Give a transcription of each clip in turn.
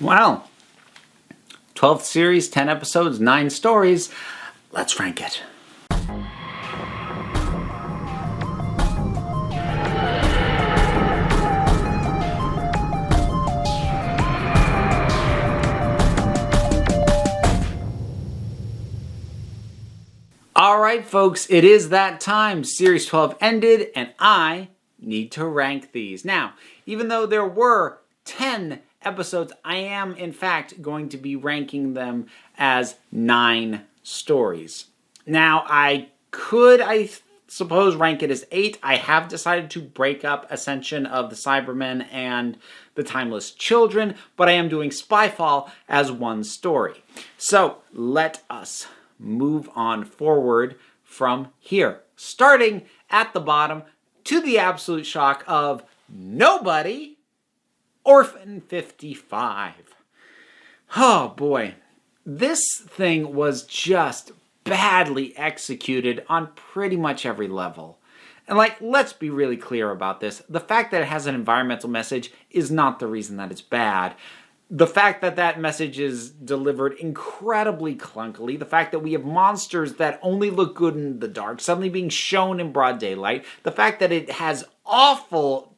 Well, 12th series, 10 episodes, 9 stories. Let's rank it. Alright folks, it is that time. Series 12 ended and I need to rank these. Now, even though there were 10 episodes, I am in fact going to be ranking them as 9 stories. Now, I suppose, rank it as 8. I have decided to break up Ascension of the Cybermen and the Timeless Children, but I am doing Spyfall as one story. So, let us move on forward from here. Starting at the bottom, to the absolute shock of nobody, Orphan 55. Oh boy. This thing was just badly executed on pretty much every level. And let's be really clear about this. The fact that it has an environmental message is not the reason that it's bad. The fact that that message is delivered incredibly clunkily, the fact that we have monsters that only look good in the dark suddenly being shown in broad daylight, the fact that it has awful,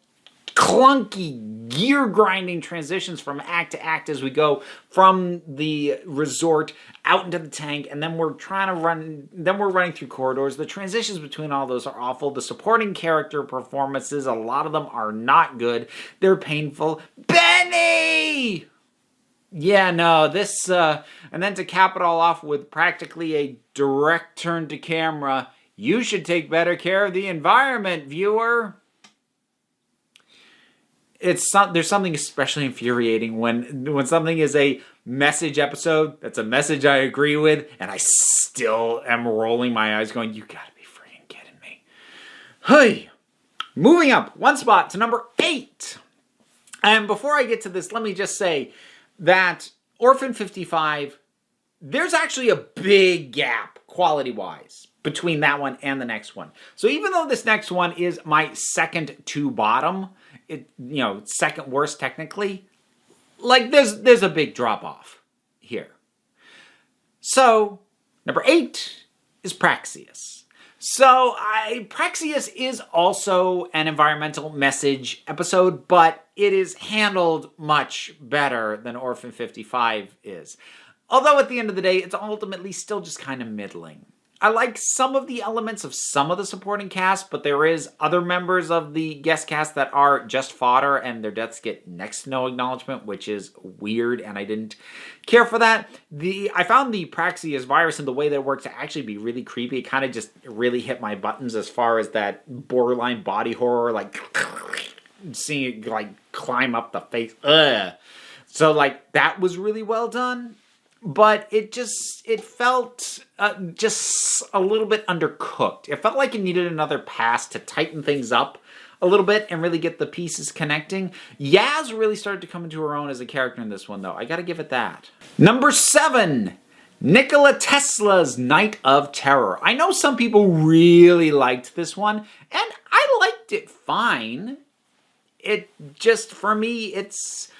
clunky, gear-grinding transitions from act to act as we go from the resort out into the tank, and then we're running through corridors. The transitions between all those are awful. The supporting character performances, a lot of them are not good. They're painful. Benny! Yeah, no, this, and then to cap it all off with practically a direct turn to camera, you should take better care of the environment, viewer. There's something especially infuriating when something is a message episode that's a message I agree with, and I still am rolling my eyes going, you gotta be freaking kidding me. Hey! Moving up one spot to number 8. And before I get to this, let me just say that Orphan 55, there's actually a big gap, quality-wise, between that one and the next one. So even though this next one is my second to bottom, second worst technically, there's a big drop-off here. So, number 8 is Praxeus. So, Praxeus is also an environmental message episode, but it is handled much better than Orphan 55 is. Although at the end of the day, it's ultimately still just kind of middling. I like some of the elements of some of the supporting cast, but there is other members of the guest cast that are just fodder, and their deaths get next to no acknowledgement, which is weird, and I didn't care for that. I found the Praxeus virus and the way that it worked to actually be really creepy. It kind of just really hit my buttons as far as that borderline body horror, seeing it climb up the face. Ugh. So that was really well done. But it felt just a little bit undercooked. It felt like it needed another pass to tighten things up a little bit and really get the pieces connecting. Yaz really started to come into her own as a character in this one, though. I gotta give it that. Number 7, Nikola Tesla's Night of Terror. I know some people really liked this one, and I liked it fine. It just, for me, it's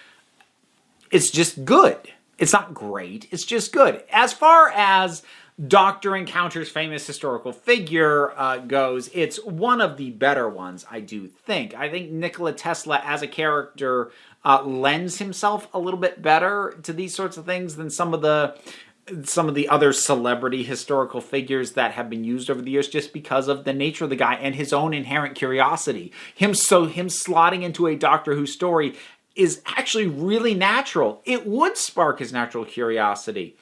just good. It's not great, it's just good. As far as Doctor encounters famous historical figure goes, it's one of the better ones, I do think. I think Nikola Tesla as a character lends himself a little bit better to these sorts of things than some of the other celebrity historical figures that have been used over the years, just because of the nature of the guy and his own inherent curiosity. Him slotting into a Doctor Who story is actually really natural. It would spark his natural curiosity.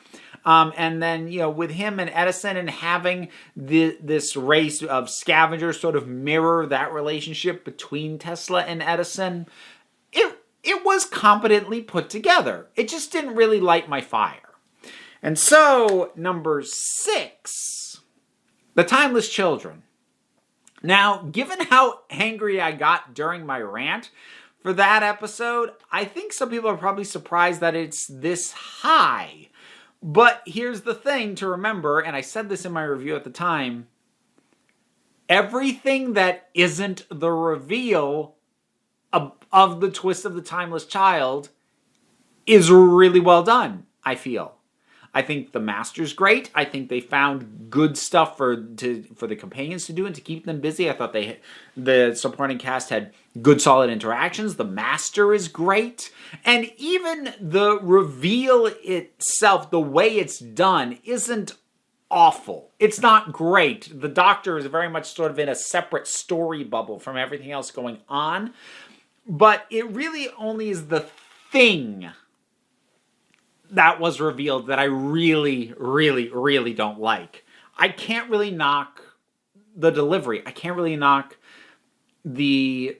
And then, with him and Edison and having this race of scavengers sort of mirror that relationship between Tesla and Edison, it was competently put together. It just didn't really light my fire. And so, number 6, The Timeless Children. Now, given how angry I got during my rant for that episode, I think some people are probably surprised that it's this high. But here's the thing to remember, and I said this in my review at the time, everything that isn't the reveal of the twist of the Timeless Child is really well done, I feel. I think the Master's great. I think they found good stuff for the companions to do and to keep them busy. I thought the supporting cast had good, solid interactions. The Master is great. And even the reveal itself, the way it's done, isn't awful. It's not great. The Doctor is very much sort of in a separate story bubble from everything else going on. But it really only is the thing that was revealed that I really, really, really don't like. I can't really knock the delivery. I can't really knock the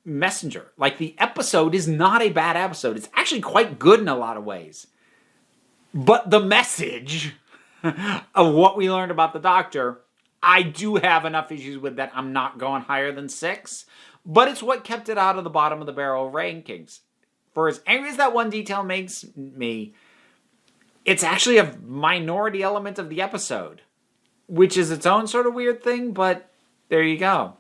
messenger. Like, the episode is not a bad episode. It's actually quite good in a lot of ways. But the message of what we learned about the Doctor, I do have enough issues with that I'm not going higher than 6. But it's what kept it out of the bottom of the barrel rankings. For as angry as that one detail makes me, it's actually a minority element of the episode, which is its own sort of weird thing, but there you go.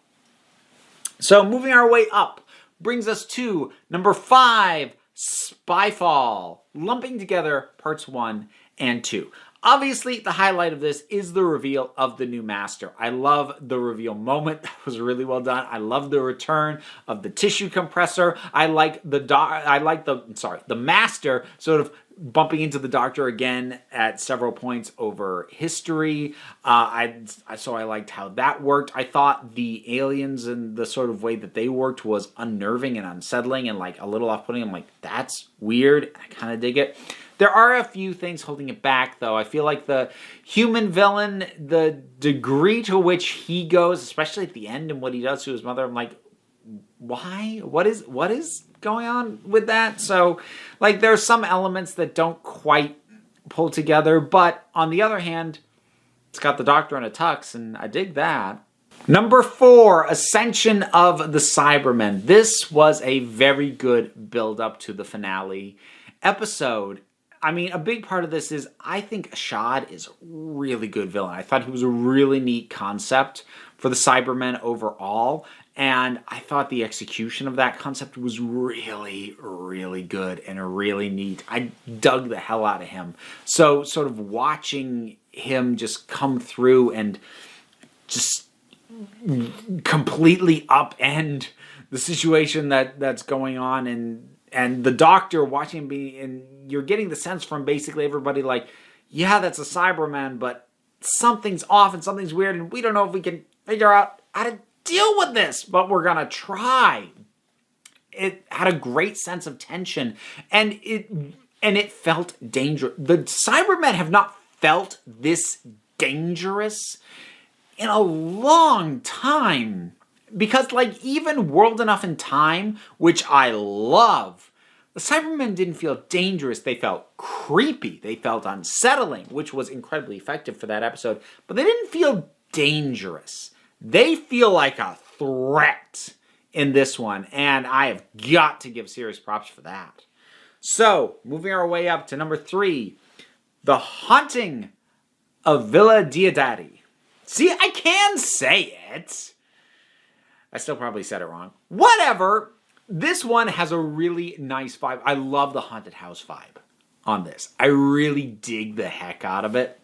So moving our way up brings us to number 5, Spyfall, lumping together parts 1 and 2. Obviously, the highlight of this is the reveal of the new Master. I love the reveal moment. That was really well done. I love the return of the tissue compressor. I like the Master sort of bumping into the Doctor again at several points over history. So I liked how that worked. I thought the aliens and the sort of way that they worked was unnerving and unsettling and like a little off-putting. I'm like, that's weird. I kind of dig it. There are a few things holding it back, though. I feel like the human villain, the degree to which he goes, especially at the end and what he does to his mother, I'm like, why? What is going on with that? So, like, there are some elements that don't quite pull together, but on the other hand, it's got the Doctor in a tux, and I dig that. Number 4, Ascension of the Cybermen. This was a very good build-up to the finale episode. I mean, a big part of this is I think Ashad is a really good villain. I thought he was a really neat concept for the Cybermen overall, and I thought the execution of that concept was really, really good and really neat. I dug the hell out of him. So sort of watching him just come through and just completely upend the situation that's going on, and the Doctor watching him be, and you're getting the sense from basically everybody like, yeah, that's a Cyberman, but something's off and something's weird, and we don't know if we can figure out how to deal with this, but we're gonna try. It had a great sense of tension, and it felt dangerous. The Cybermen have not felt this dangerous in a long time. Because, like, even World Enough in Time, which I love, the Cybermen didn't feel dangerous. They felt creepy. They felt unsettling, which was incredibly effective for that episode. But they didn't feel dangerous. They feel like a threat in this one. And I have got to give serious props for that. So, moving our way up to number 3, The Haunting of Villa Diodati. See, I can say it. I still probably said it wrong. Whatever. This one has a really nice vibe. I love the haunted house vibe on this. I really dig the heck out of it.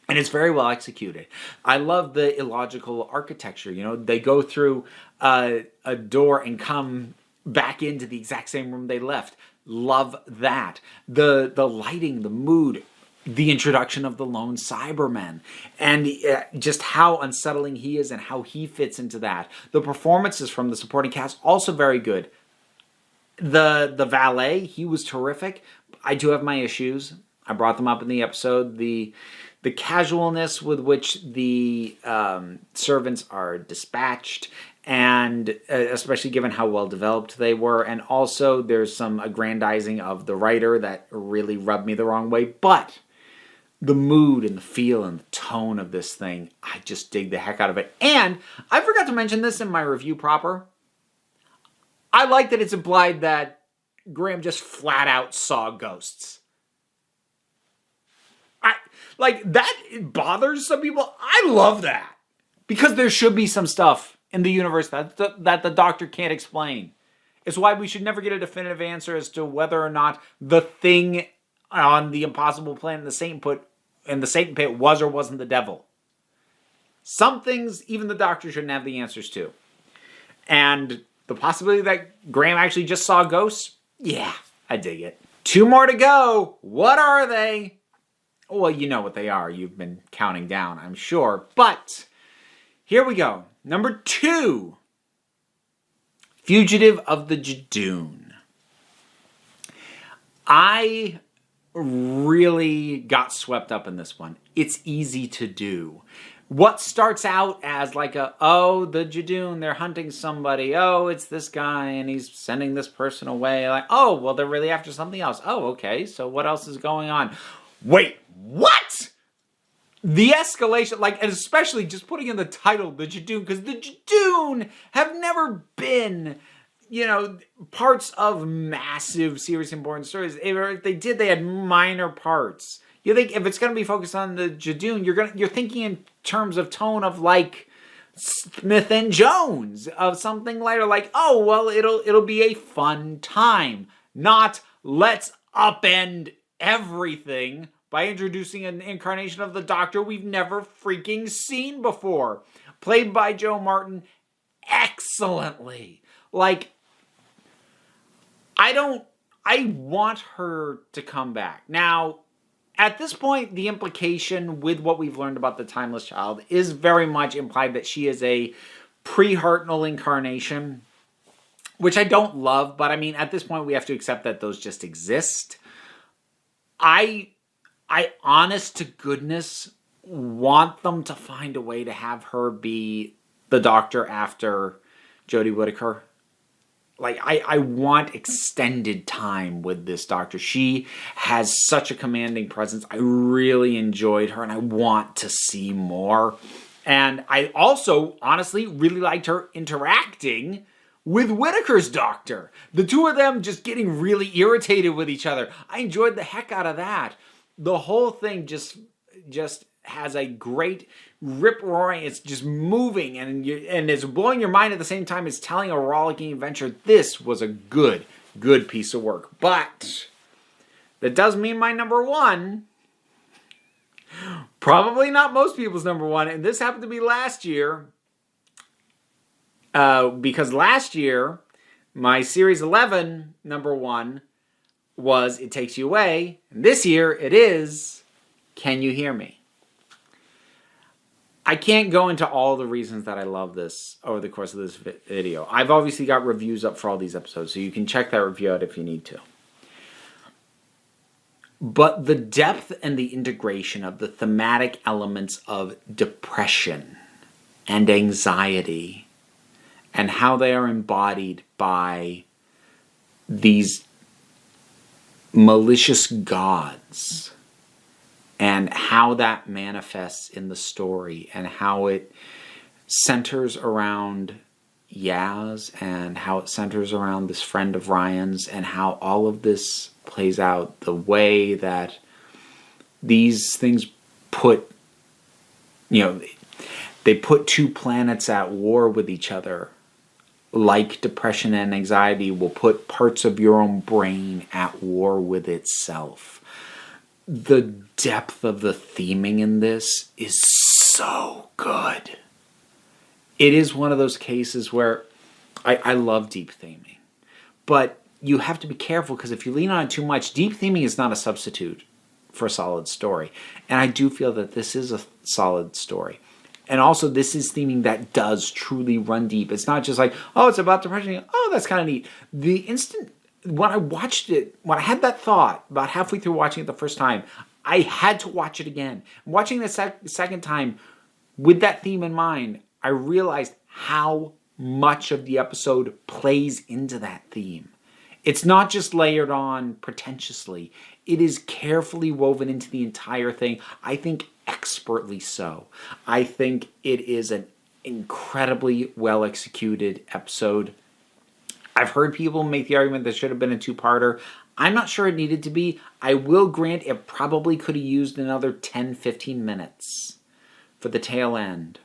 And it's very well executed. I love the illogical architecture. You know, they go through a door and come back into the exact same room they left. Love that. The lighting, the mood, the introduction of the lone Cybermen, and just how unsettling he is and how he fits into that. The performances from the supporting cast, also very good. The valet, he was terrific. I do have my issues. I brought them up in the episode. The casualness with which the servants are dispatched, and especially given how well developed they were. And also there's some aggrandizing of the writer that really rubbed me the wrong way. But the mood and the feel and the tone of this thing, I just dig the heck out of it. And I forgot to mention this in my review proper. I like that it's implied that Graham just flat out saw ghosts. It bothers some people. I love that. Because there should be some stuff in the universe that the Doctor can't explain. It's why we should never get a definitive answer as to whether or not the thing on the impossible planet in the Satan pit was or wasn't the devil. Some things even the Doctor shouldn't have the answers to. And the possibility that Graham actually just saw ghosts, yeah, I dig it. 2 more to go. What are they? Well, you know what they are. You've been counting down, I'm sure. But here we go. Number 2. Fugitive of the Judoon. I really got swept up in this one. It's easy to do. What starts out as like the Judoon, they're hunting somebody. Oh, it's this guy and he's sending this person away. Like, oh, well, they're really after something else. Oh, okay, so what else is going on? Wait, what? The escalation, and especially just putting in the title, the Judoon, because the Judoon have never been, parts of massive, serious, important stories. If they did, they had minor parts. You think if it's going to be focused on the Judoon, you're thinking in terms of tone of Smith and Jones, of something lighter, it'll be a fun time, not let's upend everything by introducing an incarnation of the Doctor we've never freaking seen before, played by Joe Martin excellently. I want her to come back. Now, at this point, the implication with what we've learned about the Timeless Child is very much implied that she is a pre-Hartnell incarnation, which I don't love, but at this point we have to accept that those just exist. I honest to goodness want them to find a way to have her be the Doctor after Jodie Whittaker. I want extended time with this Doctor. She has such a commanding presence. I really enjoyed her, and I want to see more. And I also, honestly, really liked her interacting with Whittaker's Doctor. The two of them just getting really irritated with each other. I enjoyed the heck out of that. The whole thing just has a great rip-roaring, it's just moving and it's blowing your mind at the same time as telling a rollicking adventure. This was a good piece of work. But that does mean my number 1, probably not most people's number 1, and this happened to be last year, because last year, my Series 11 number 1 was It Takes You Away, and this year it is Can You Hear Me? I can't go into all the reasons that I love this over the course of this video. I've obviously got reviews up for all these episodes, so you can check that review out if you need to. But the depth and the integration of the thematic elements of depression and anxiety and how they are embodied by these malicious gods and how that manifests in the story and how it centers around Yaz and how it centers around this friend of Ryan's and how all of this plays out, the way that these things put, they put 2 planets at war with each other, like depression and anxiety will put parts of your own brain at war with itself. The depth of the theming in this is so good. It is one of those cases where I love deep theming. But you have to be careful because if you lean on it too much, deep theming is not a substitute for a solid story. And I do feel that this is a solid story. And also, this is theming that does truly run deep. It's not just it's about depression. Oh, that's kind of neat. The instant when I watched it, when I had that thought about halfway through watching it the first time, I had to watch it again. Watching the second time with that theme in mind, I realized how much of the episode plays into that theme. It's not just layered on pretentiously. It is carefully woven into the entire thing. I think expertly so. I think it is an incredibly well executed episode. I've heard people make the argument that should have been a 2-parter. I'm not sure it needed to be. I will grant it probably could have used another 10-15 minutes for the tail end,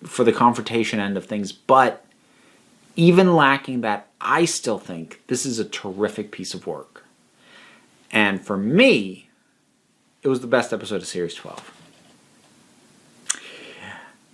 for the confrontation end of things, but even lacking that, I still think this is a terrific piece of work. And for me, it was the best episode of Series 12.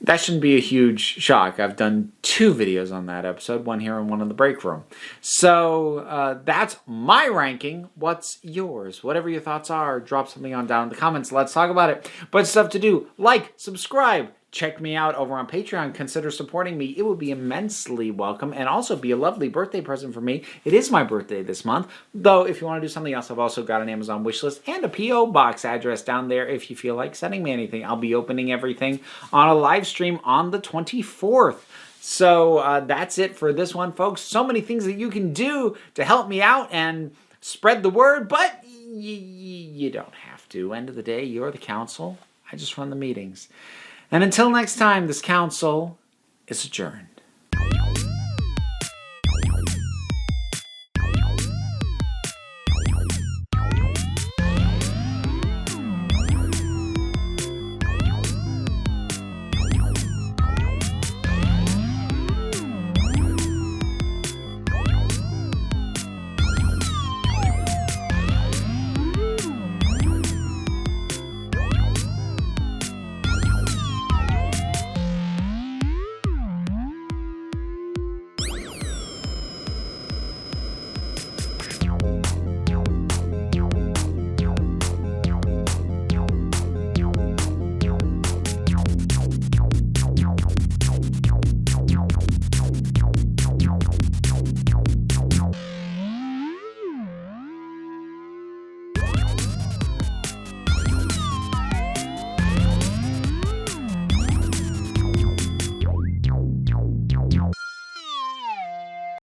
That shouldn't be a huge shock. I've done 2 videos on that episode, one here and one in the break room. So that's my ranking. What's yours? Whatever your thoughts are, drop something on down in the comments. Let's talk about it. But stuff to do. Like, subscribe. Check me out over on Patreon. Consider supporting me. It would be immensely welcome and also be a lovely birthday present for me. It is my birthday this month. Though, if you want to do something else, I've also got an Amazon wishlist and a P.O. box address down there if you feel like sending me anything. I'll be opening everything on a live stream on the 24th. So that's it for this one, folks. So many things that you can do to help me out and spread the word, but you don't have to. End of the day, you're the council. I just run the meetings. And until next time, this council is adjourned.